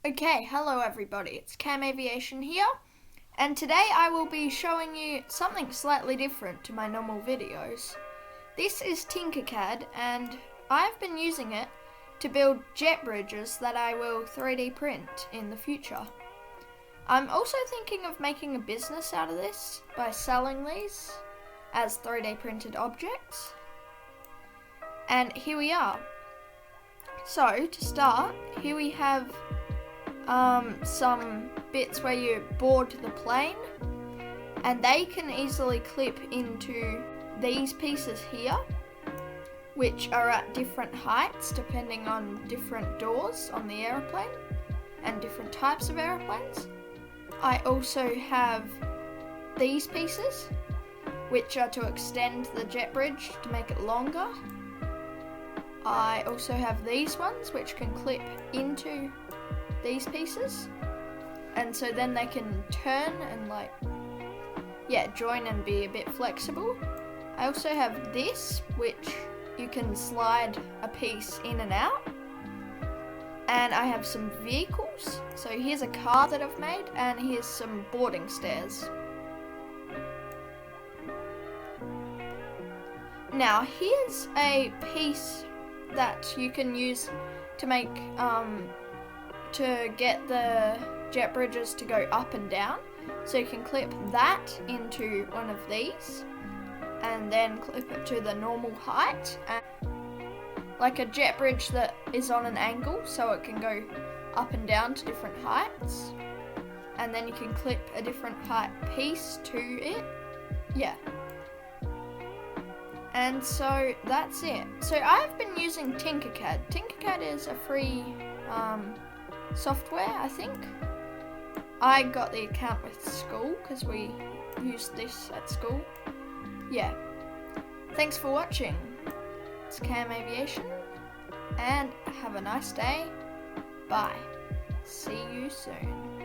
Okay, hello everybody, it's Aviation here, and today I will be showing you something slightly different to my normal videos. This is Tinkercad, and I've been using it to build jet bridges that I will 3D print in the future. I'm also thinking of making a business out of this by selling these as 3D printed objects. And here we are. So, to start, here we have some bits where you board the plane, and they can easily clip into these pieces here, which are at different heights depending on different doors on the aeroplane and different types of aeroplanes. I also have these pieces, which are to extend the jet bridge to make it longer. I also have these ones which can clip into these pieces, and so then they can turn and join and be a bit flexible. I also have this, which you can slide a piece in and out, and I have some vehicles. So here's a car that I've made, and here's some boarding stairs. Now here's a piece that you can use to make to get the jet bridges to go up and down. So you can clip that into one of these and then clip it to the normal height, and like a jet bridge that is on an angle so it can go up and down to different heights, and then you can clip a different height piece to it. And so that's it. So I've been using Tinkercad. Tinkercad is a free software, I think. I got the account with school because we used this at school. Thanks for watching. It's Cam Aviation, and have a nice day. Bye. See you soon.